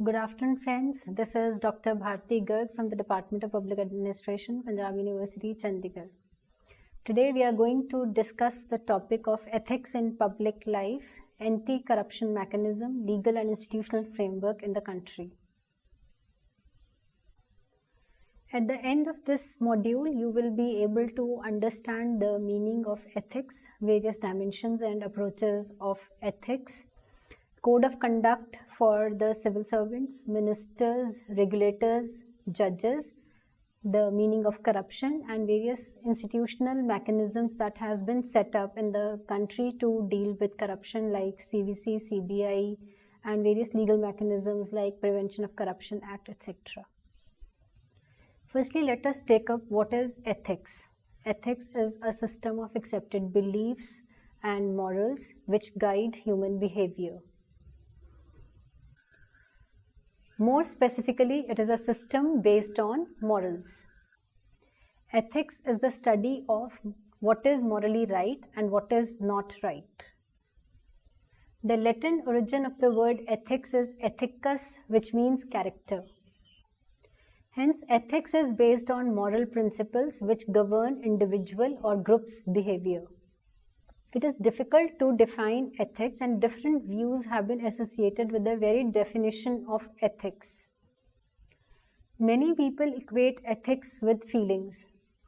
Good afternoon, friends. This is Dr. Bharti Garg from the Department of Public Administration, Punjab University, Chandigarh. Today we are going to discuss the topic of ethics in public life, anti-corruption mechanism, legal and institutional framework in the country. At the end of this module, you will be able to understand the meaning of ethics, various dimensions and approaches of ethics, code of conduct for the civil servants, ministers, regulators, judges, the meaning of corruption, and various institutional mechanisms that has been set up in the country to deal with corruption like CVC, CBI, and various legal mechanisms like Prevention of Corruption Act, etc. Firstly, let us take up what is ethics. Ethics is a system of accepted beliefs and morals which guide human behavior. More specifically, it is a system based on morals. Ethics is the study of what is morally right and what is not right. The Latin origin of the word ethics is ethicus, which means character. Hence, ethics is based on moral principles which govern individual or group's behavior. It is difficult to define ethics, and different views have been associated with the very definition of ethics. Many people equate ethics with feelings,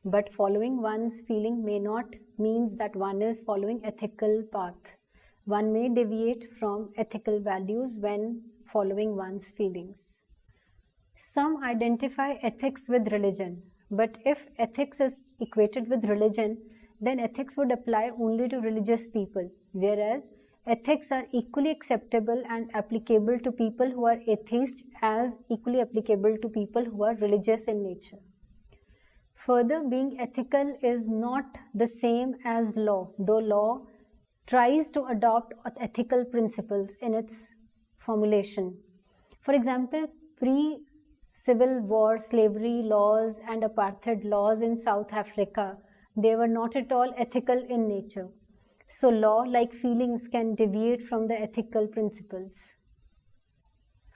but following one's feeling may not mean that one is following ethical path. One may deviate from ethical values when following one's feelings. Some identify ethics with religion, but if ethics is equated with religion, then ethics would apply only to religious people, whereas ethics are equally acceptable and applicable to people who are atheist as equally applicable to people who are religious in nature. Further, being ethical is not the same as law, though law tries to adopt ethical principles in its formulation. For example, pre-Civil War slavery laws and apartheid laws in South Africa, they were not at all ethical in nature. So law, like feelings, can deviate from the ethical principles.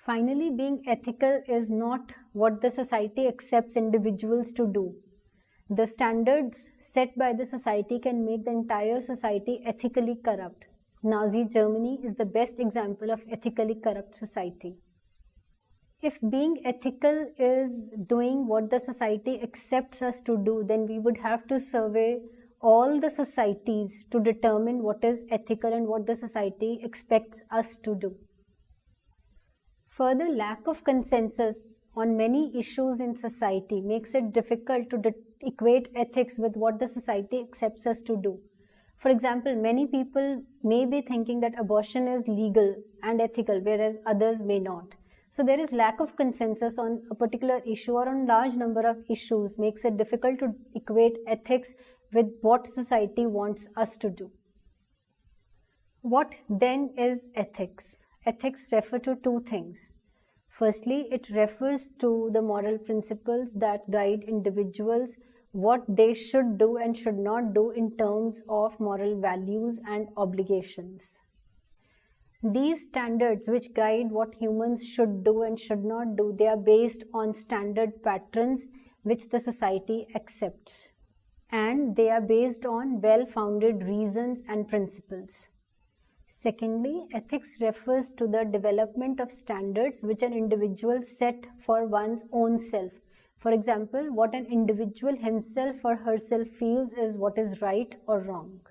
Finally, being ethical is not what the society accepts individuals to do. The standards set by the society can make the entire society ethically corrupt. Nazi Germany is the best example of ethically corrupt society. If being ethical is doing what the society accepts us to do, then we would have to survey all the societies to determine what is ethical and what the society expects us to do. Further, lack of consensus on many issues in society makes it difficult to equate ethics with what the society accepts us to do. For example, many people may be thinking that abortion is legal and ethical, whereas others may not. So there is lack of consensus on a particular issue or on large number of issues makes it difficult to equate ethics with what society wants us to do. What then is ethics? Ethics refer to two things. Firstly, it refers to the moral principles that guide individuals what they should do and should not do in terms of moral values and obligations. These standards which guide what humans should do and should not do, they are based on standard patterns which the society accepts, and they are based on well-founded reasons and principles. Secondly, ethics refers to the development of standards which an individual set for one's own self. For example, what an individual himself or herself feels is what is right or wrong.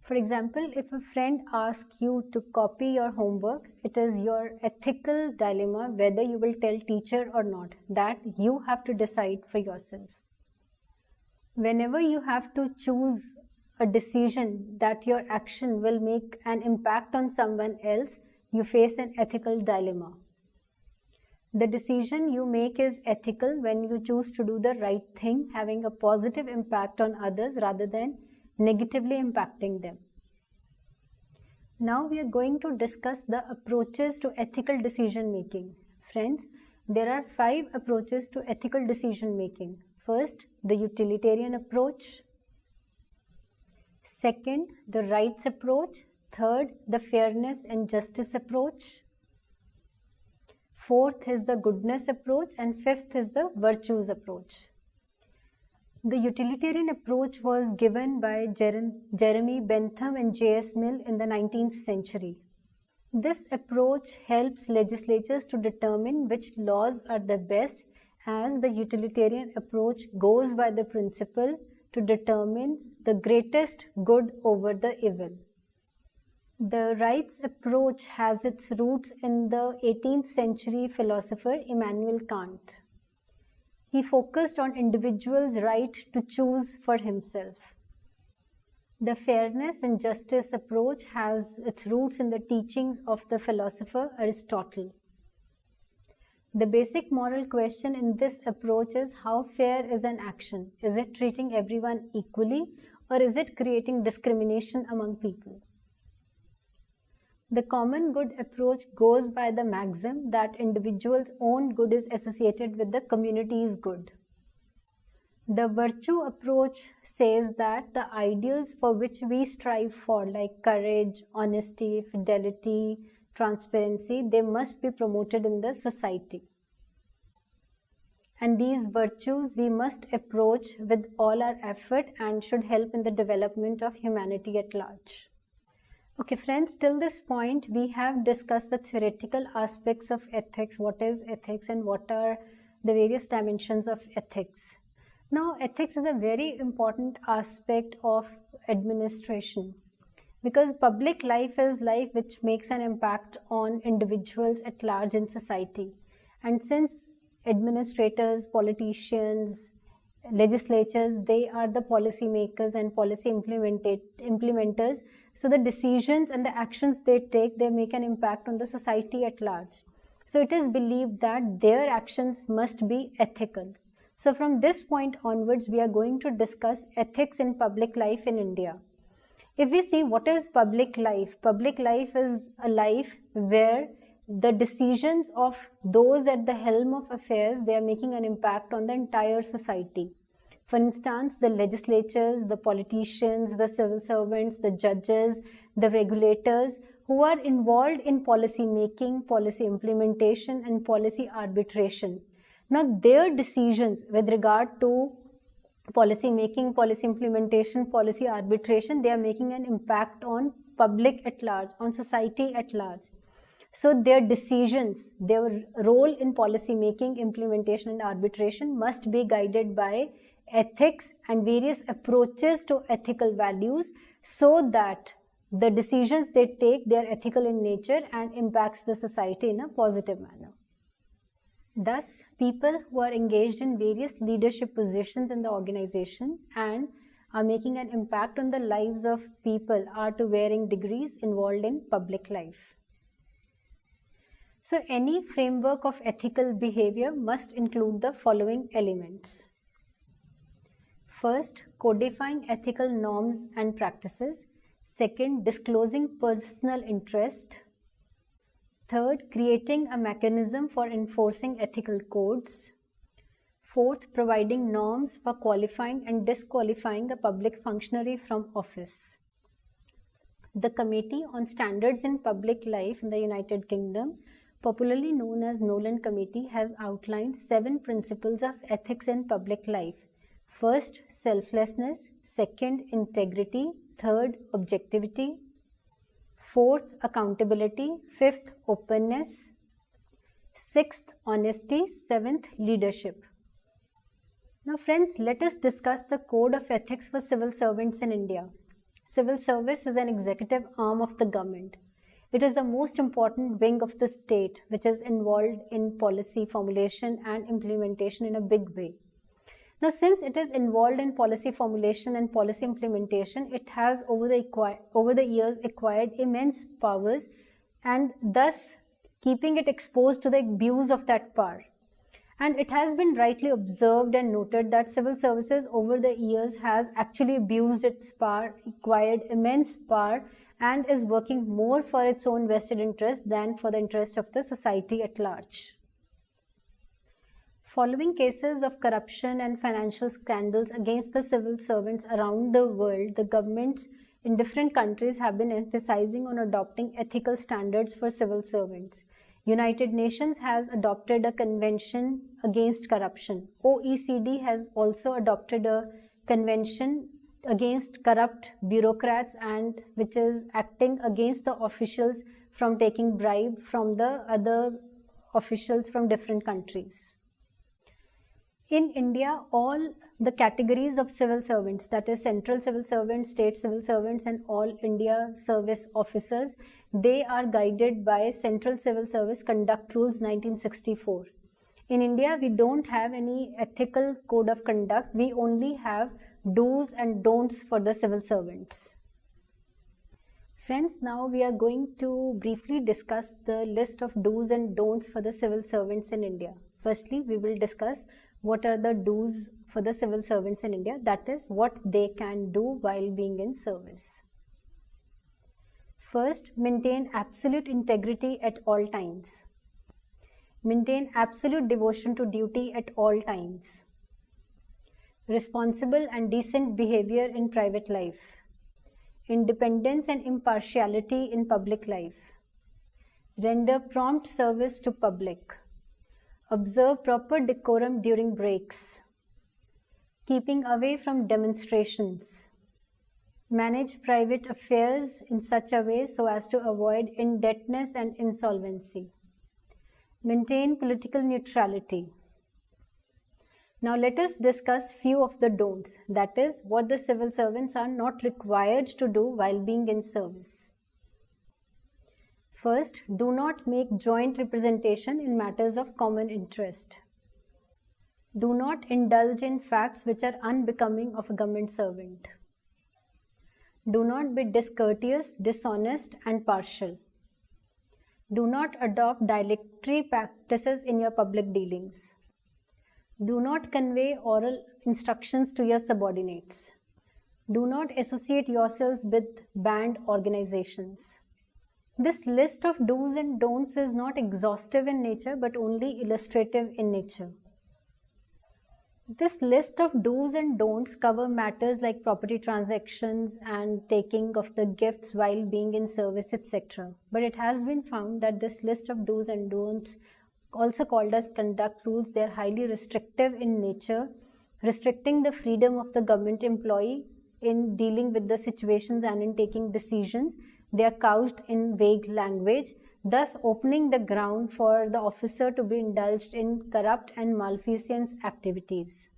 For example, if a friend asks you to copy your homework, it is your ethical dilemma whether you will tell teacher or not. That you have to decide for yourself. Whenever you have to choose a decision that your action will make an impact on someone else, you face an ethical dilemma. The decision you make is ethical when you choose to do the right thing, having a positive impact on others rather than negatively impacting them. Now we are going to discuss the approaches to ethical decision making. Friends, there are 5 approaches to ethical decision making. First, the utilitarian approach. Second, the rights approach. Third, the fairness and justice approach. Fourth is the goodness approach, and fifth is the virtues approach. The utilitarian approach was given by Jeremy Bentham and J.S. Mill in the 19th century. This approach helps legislatures to determine which laws are the best, as the utilitarian approach goes by the principle to determine the greatest good over the evil. The rights approach has its roots in the 18th century philosopher Immanuel Kant. He focused on individuals' right to choose for himself. The fairness and justice approach has its roots in the teachings of the philosopher Aristotle. The basic moral question in this approach is, how fair is an action? Is it treating everyone equally, or is it creating discrimination among people? The common good approach goes by the maxim that individuals' own good is associated with the community's good. The virtue approach says that the ideals for which we strive for, like courage, honesty, fidelity, transparency, they must be promoted in the society. And these virtues we must approach with all our effort and should help in the development of humanity at large. Okay friends, till this point we have discussed the theoretical aspects of ethics, what is ethics and what are the various dimensions of ethics. Now ethics is a very important aspect of administration, because public life is life which makes an impact on individuals at large in society. And since administrators, politicians, legislatures, they are the policy makers and policy implementers, so the decisions and the actions they take, they make an impact on the society at large. So it is believed that their actions must be ethical. So from this point onwards, we are going to discuss ethics in public life in India. If we see what is public life is a life where the decisions of those at the helm of affairs, they are making an impact on the entire society. For instance, the legislatures, the politicians, the civil servants, the judges, the regulators who are involved in policy making, policy implementation and policy arbitration. Now their decisions with regard to policy making, policy implementation, policy arbitration, they are making an impact on public at large, on society at large. So their decisions, their role in policy making, implementation and arbitration must be guided by ethics and various approaches to ethical values, so that the decisions they take, they are ethical in nature and impacts the society in a positive manner. Thus, people who are engaged in various leadership positions in the organization and are making an impact on the lives of people are to varying degrees involved in public life. So any framework of ethical behavior must include the following elements. First, codifying ethical norms and practices. Second, disclosing personal interest. Third, creating a mechanism for enforcing ethical codes. Fourth, providing norms for qualifying and disqualifying a public functionary from office. The Committee on Standards in Public Life in the United Kingdom, popularly known as Nolan Committee, has outlined 7 principles of ethics in public life. First, selflessness. Second, integrity. Third, objectivity. Fourth, accountability. Fifth, openness. Sixth, honesty. Seventh, leadership. Now friends, let us discuss the code of ethics for civil servants in India. Civil service is an executive arm of the government. It is the most important wing of the state which is involved in policy formulation and implementation in a big way. Now, since it is involved in policy formulation and policy implementation, it has over the years acquired immense powers, and thus keeping it exposed to the abuse of that power. And it has been rightly observed and noted that civil services over the years has actually abused its power, acquired immense power, and is working more for its own vested interest than for the interest of the society at large. Following cases of corruption and financial scandals against the civil servants around the world, the governments in different countries have been emphasizing on adopting ethical standards for civil servants. United Nations has adopted a convention against corruption. OECD has also adopted a convention against corrupt bureaucrats and which is acting against the officials from taking bribe from the other officials from different countries. In India, all the categories of civil servants, that is central civil servants, state civil servants and all India service officers, they are guided by Central Civil Service Conduct Rules 1964. In India, we don't have any ethical code of conduct. We only have do's and don'ts for the civil servants. Friends, now we are going to briefly discuss the list of do's and don'ts for the civil servants in India. Firstly, we will discuss what are the do's for the civil servants in India, that is what they can do while being in service. First, maintain absolute integrity at all times. Maintain absolute devotion to duty at all times. Responsible and decent behavior in private life. Independence and impartiality in public life. Render prompt service to public. Observe proper decorum during breaks. Keeping away from demonstrations. Manage private affairs in such a way so as to avoid indebtedness and insolvency. Maintain political neutrality. Now let us discuss few of the don'ts, that is what the civil servants are not required to do while being in service. First, do not make joint representation in matters of common interest. Do not indulge in facts which are unbecoming of a government servant. Do not be discourteous, dishonest and partial. Do not adopt dilatory practices in your public dealings. Do not convey oral instructions to your subordinates. Do not associate yourselves with banned organizations. This list of do's and don'ts is not exhaustive in nature but only illustrative in nature. This list of do's and don'ts cover matters like property transactions and taking of the gifts while being in service, etc. But it has been found that this list of do's and don'ts, also called as conduct rules, they are highly restrictive in nature, restricting the freedom of the government employee in dealing with the situations and in taking decisions. They are couched in vague language, thus opening the ground for the officer to be indulged in corrupt and malfeasance activities.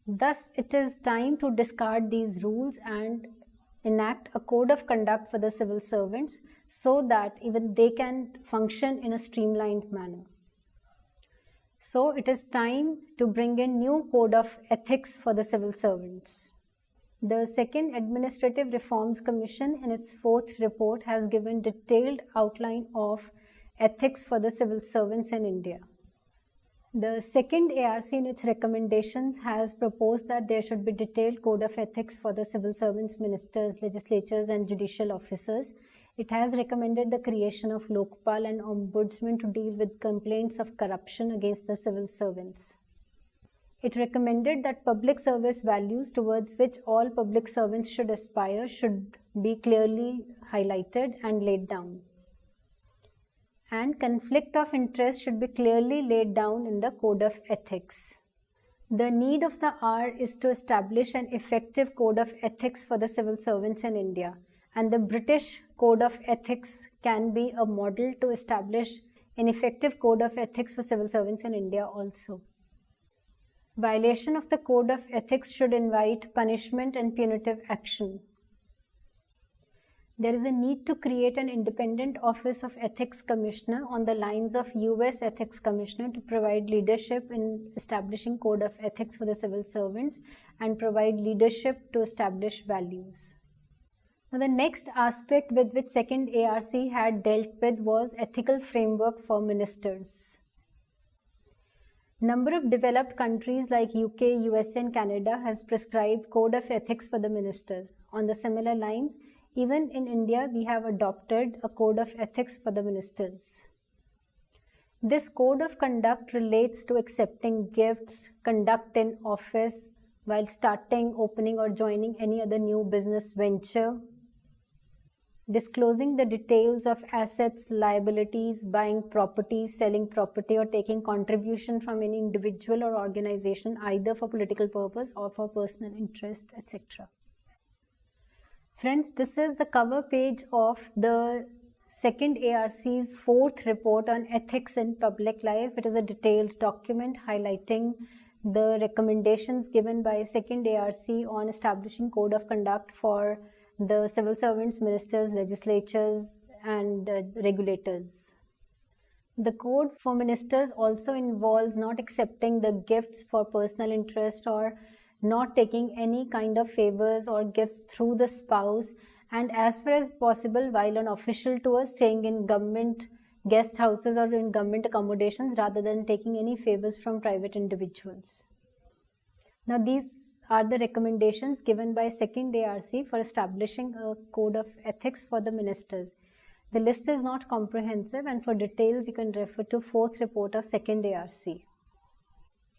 Thus, it is time to discard these rules and enact a code of conduct for the civil servants so that even they can function in a streamlined manner. So, it is time to bring in new code of ethics for the civil servants. The Second Administrative Reforms Commission in its 4th report has given detailed outline of ethics for the civil servants in India. The second ARC in its recommendations has proposed that there should be detailed code of ethics for the civil servants, ministers, legislatures and judicial officers. It has recommended the creation of Lokpal and Ombudsman to deal with complaints of corruption against the civil servants. It recommended that public service values towards which all public servants should aspire should be clearly highlighted and laid down. And conflict of interest should be clearly laid down in the code of ethics. The need of the hour is to establish an effective code of ethics for the civil servants in India, and the British Code of Ethics can be a model to establish an effective code of ethics for civil servants in India also. Violation of the code of ethics should invite punishment and punitive action. There is a need to create an independent Office of Ethics Commissioner on the lines of US Ethics Commissioner to provide leadership in establishing code of ethics for the civil servants and provide leadership to establish values. Now, the next aspect with which second ARC had dealt with was ethical framework for ministers. Number of developed countries like UK, USA and Canada has prescribed code of ethics for the minister. On the similar lines, even in India, we have adopted a code of ethics for the ministers. This code of conduct relates to accepting gifts, conduct in office, while starting, opening or joining any other new business venture, disclosing the details of assets, liabilities, buying property, selling property, or taking contribution from any individual or organization either for political purpose or for personal interest, etc. Friends, this is the cover page of the second ARC's fourth report on ethics in public life. It is a detailed document highlighting the recommendations given by second ARC on establishing code of conduct for the civil servants, ministers, legislatures, and regulators. The code for ministers also involves not accepting the gifts for personal interest or not taking any kind of favors or gifts through the spouse, and as far as possible while on official tours, staying in government guest houses or in government accommodations rather than taking any favors from private individuals. Now these are the recommendations given by second ARC for establishing a code of ethics for the ministers. The list is not comprehensive, and for details you can refer to fourth report of second ARC.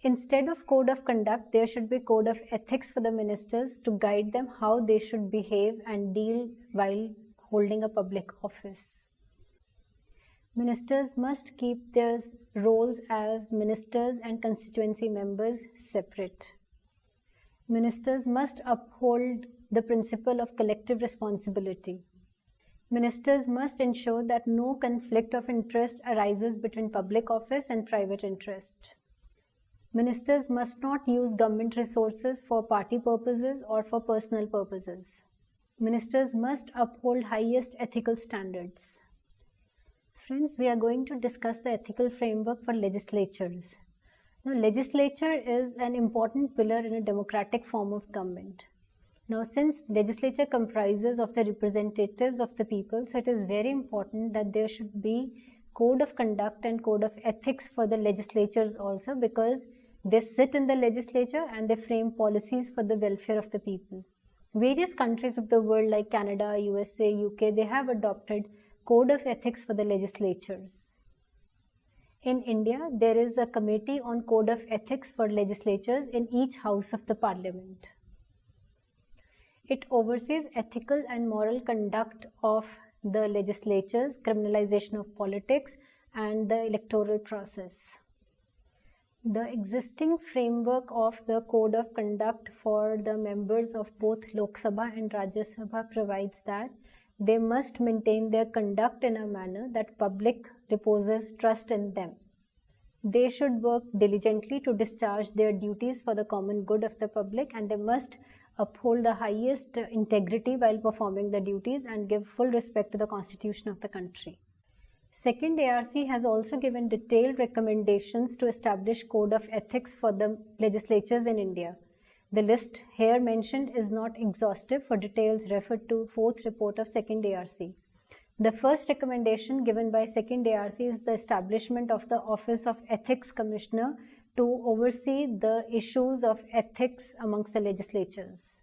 Instead of code of conduct, there should be code of ethics for the ministers to guide them how they should behave and deal while holding a public office. Ministers must keep their roles as ministers and constituency members separate. Ministers must uphold the principle of collective responsibility. Ministers must ensure that no conflict of interest arises between public office and private interest. Ministers must not use government resources for party purposes or for personal purposes. Ministers must uphold highest ethical standards. Friends, we are going to discuss the ethical framework for legislatures. Now, legislature is an important pillar in a democratic form of government. Now, since legislature comprises of the representatives of the people, so it is very important that there should be code of conduct and code of ethics for the legislatures also, because they sit in the legislature and they frame policies for the welfare of the people. Various countries of the world like Canada, USA, UK, they have adopted code of ethics for the legislatures. In India, there is a committee on code of ethics for legislatures in each house of the parliament. It oversees ethical and moral conduct of the legislatures, criminalization of politics, and the electoral process. The existing framework of the code of conduct for the members of both Lok Sabha and Rajya Sabha provides that they must maintain their conduct in a manner that public reposes trust in them. They should work diligently to discharge their duties for the common good of the public, and they must uphold the highest integrity while performing the duties and give full respect to the constitution of the country. Second ARC has also given detailed recommendations to establish code of ethics for the legislatures in India. The list here mentioned is not exhaustive. For details, refer to fourth report of second ARC. The first recommendation given by second ARC is the establishment of the Office of Ethics Commissioner to oversee the issues of ethics amongst the legislatures.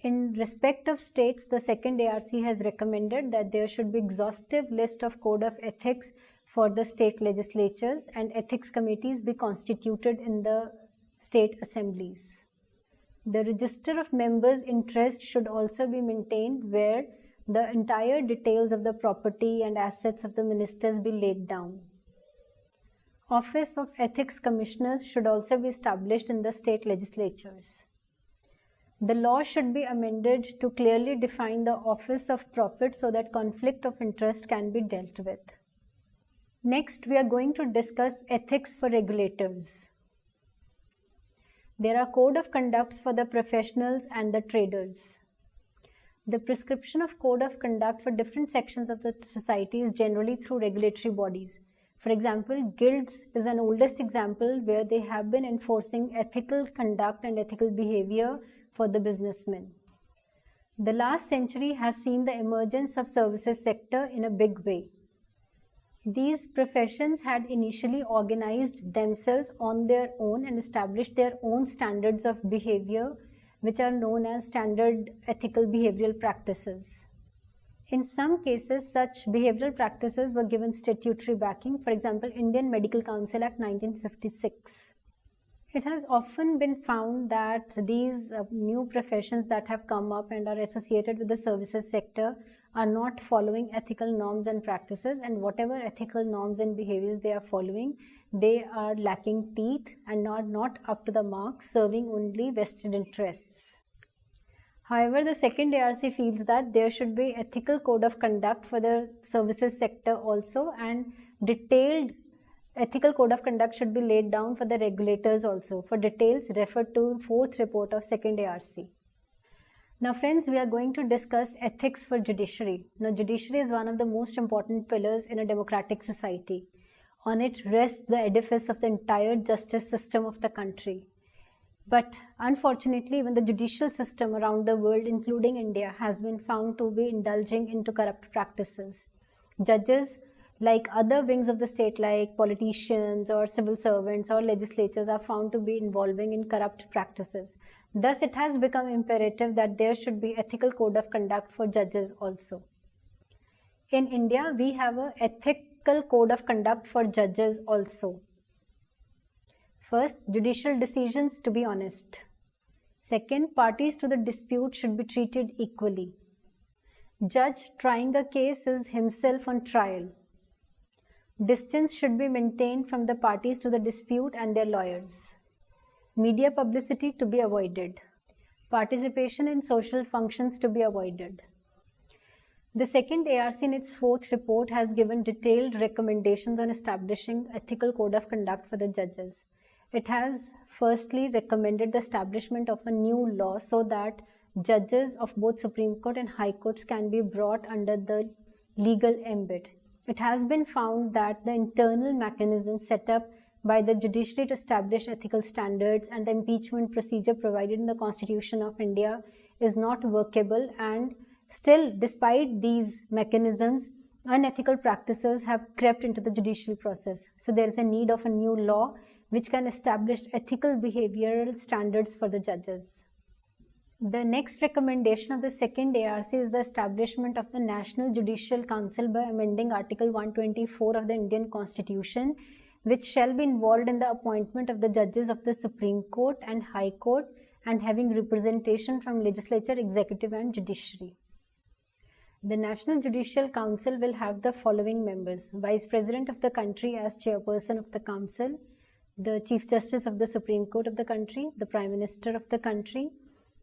In respect of states, the second ARC has recommended that there should be exhaustive list of code of ethics for the state legislatures, and ethics committees be constituted in the state assemblies. The register of members' interest should also be maintained, where the entire details of the property and assets of the ministers be laid down. Office of Ethics Commissioners should also be established in the state legislatures. The law should be amended to clearly define the office of profit so that conflict of interest can be dealt with. Next, we are going to discuss ethics for regulators. There are code of conducts for the professionals and the traders. The prescription of code of conduct for different sections of the society is generally through regulatory bodies. For example, guilds is an oldest example where they have been enforcing ethical conduct and ethical behavior for the businessmen. The last century has seen the emergence of services sector in a big way. These professions had initially organized themselves on their own and established their own standards of behavior, which are known as standard ethical behavioral practices. In some cases, such behavioral practices were given statutory backing. For example, Indian Medical Council Act 1956. It has often been found that these new professions that have come up and are associated with the services sector are not following ethical norms and practices, and whatever ethical norms and behaviors they are following, they are lacking teeth and are not up to the mark, serving only vested interests. However, the second ARC feels that there should be ethical code of conduct for the services sector also, and detailed ethical code of conduct should be laid down for the regulators also. For details, refer to fourth report of second ARC. Now friends, we are going to discuss ethics for judiciary. Now judiciary is one of the most important pillars in a democratic society. On it rests the edifice of the entire justice system of the country. But unfortunately, even the judicial system around the world, including India, has been found to be indulging into corrupt practices. Judges, like other wings of the state, like politicians or civil servants or legislatures, are found to be involving in corrupt practices. Thus, it has become imperative that there should be ethical code of conduct for judges also. In India, we have an ethical code of conduct for judges also. First, judicial decisions to be honest. Second, parties to the dispute should be treated equally. Judge trying a case is himself on trial. Distance should be maintained from the parties to the dispute and their lawyers. Media publicity to be avoided. Participation in social functions to be avoided. The second ARC in its fourth report has given detailed recommendations on establishing ethical code of conduct for the judges. It has firstly recommended the establishment of a new law so that judges of both Supreme Court and High Courts can be brought under the legal ambit. It has been found that the internal mechanism set up by the judiciary to establish ethical standards and the impeachment procedure provided in the Constitution of India is not workable, and still, despite these mechanisms, unethical practices have crept into the judicial process. So there is a need of a new law which can establish ethical behavioral standards for the judges. The next recommendation of the second ARC is the establishment of the National Judicial Council by amending Article 124 of the Indian Constitution, which shall be involved in the appointment of the judges of the Supreme Court and High Court and having representation from legislature, executive and judiciary. The National Judicial Council will have the following members: Vice President of the country as chairperson of the council, the Chief Justice of the Supreme Court of the country, the Prime Minister of the country,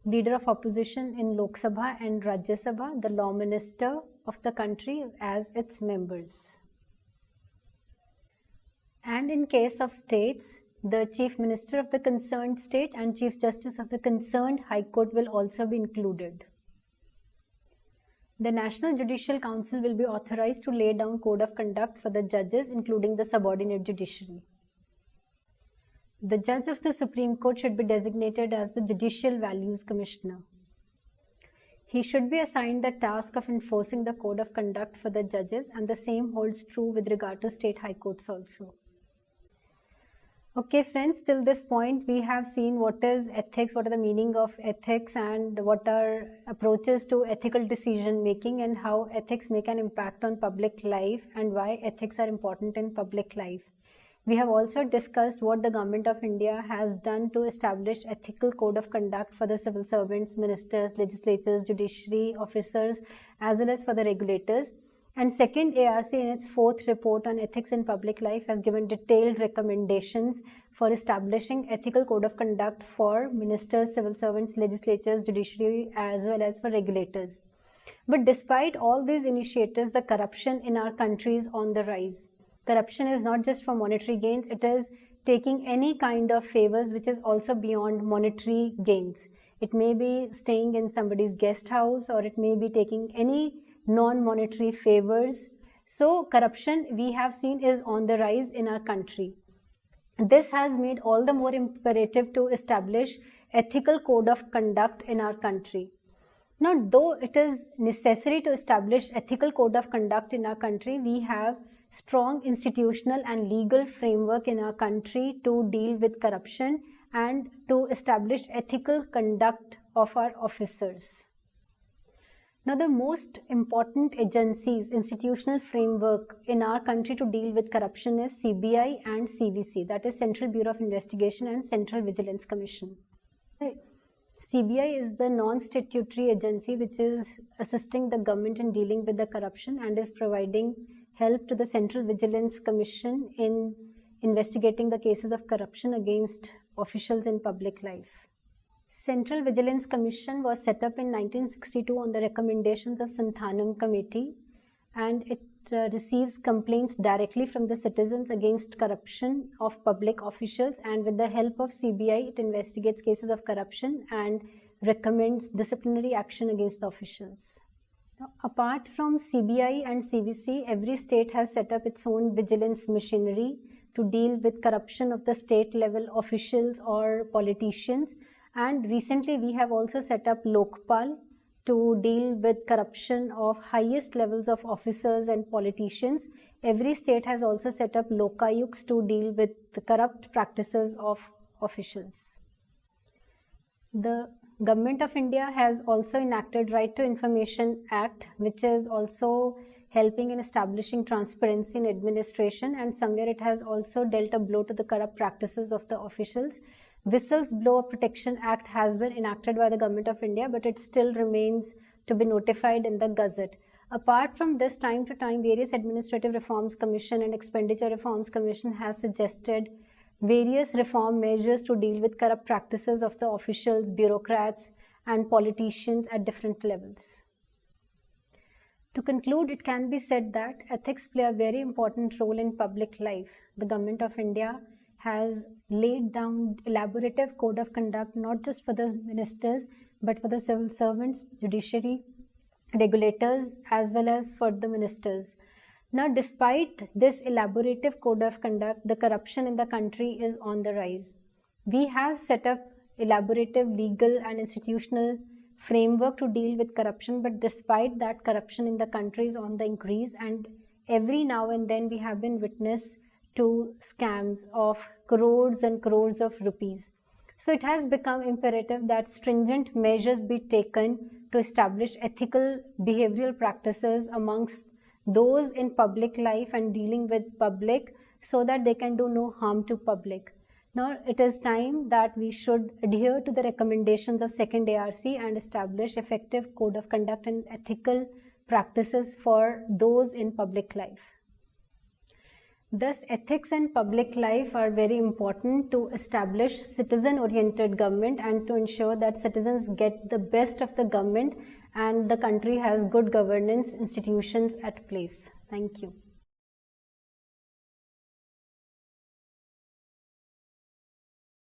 Leader of Opposition in Lok Sabha and Rajya Sabha, the Law Minister of the country as its members. And in case of states, the Chief Minister of the concerned state and Chief Justice of the concerned High Court will also be included. The National Judicial Council will be authorized to lay down code of conduct for the judges, including the subordinate judiciary. The judge of the Supreme Court should be designated as the Judicial Values Commissioner. He should be assigned the task of enforcing the code of conduct for the judges, and the same holds true with regard to state high courts also. Okay friends, till this point we have seen what is ethics, what are the meaning of ethics, and what are approaches to ethical decision making, and how ethics make an impact on public life and why ethics are important in public life. We have also discussed what the Government of India has done to establish ethical code of conduct for the civil servants, ministers, legislators, judiciary officers, as well as for the regulators. And second ARC in its fourth report on ethics in public life has given detailed recommendations for establishing ethical code of conduct for ministers, civil servants, legislatures, judiciary, as well as for regulators. But despite all these initiatives, the corruption in our country is on the rise. Corruption is not just for monetary gains, it is taking any kind of favors which is also beyond monetary gains. It may be staying in somebody's guest house, or it may be taking any non-monetary favors. So corruption, we have seen, is on the rise in our country. This has made all the more imperative to establish ethical code of conduct in our country. Now, though it is necessary to establish ethical code of conduct in our country, we have strong institutional and legal framework in our country to deal with corruption and to establish ethical conduct of our officers. Now, the most important agencies, institutional framework in our country to deal with corruption is CBI and CVC, that is Central Bureau of Investigation and Central Vigilance Commission. CBI is the non-statutory agency which is assisting the government in dealing with the corruption and is providing help to the Central Vigilance Commission in investigating the cases of corruption against officials in public life. Central Vigilance Commission was set up in 1962 on the recommendations of Santhanam Committee, and it receives complaints directly from the citizens against corruption of public officials, and with the help of CBI it investigates cases of corruption and recommends disciplinary action against the officials. Now, apart from CBI and CVC, every state has set up its own vigilance machinery to deal with corruption of the state level officials or politicians, and recently we have also set up Lokpal to deal with corruption of highest levels of officers and politicians. Every state has also set up Lokayuks to deal with the corrupt practices of officials. The Government of India has also enacted Right to Information Act, which is also helping in establishing transparency in administration, and somewhere it has also dealt a blow to the corrupt practices of the officials. Whistleblower Protection Act has been enacted by the Government of India, but it still remains to be notified in the Gazette. Apart from this, time to time, various Administrative Reforms Commission and Expenditure Reforms Commission has suggested various reform measures to deal with corrupt practices of the officials, bureaucrats, and politicians at different levels. To conclude, it can be said that ethics play a very important role in public life. The Government of India has laid down elaborative code of conduct not just for the ministers but for the civil servants, judiciary, regulators, as well as for the ministers. Now, despite this elaborative code of conduct, the corruption in the country is on the rise. We have set up elaborative legal and institutional framework to deal with corruption, but despite that, corruption in the country is on the increase, and every now and then we have been witness to scams of crores and crores of rupees. So it has become imperative that stringent measures be taken to establish ethical behavioral practices amongst those in public life and dealing with public, so that they can do no harm to public. Now it is time that we should adhere to the recommendations of second ARC and establish effective code of conduct and ethical practices for those in public life. Thus, ethics in public life are very important to establish citizen-oriented government and to ensure that citizens get the best of the government and the country has good governance institutions at place. Thank you.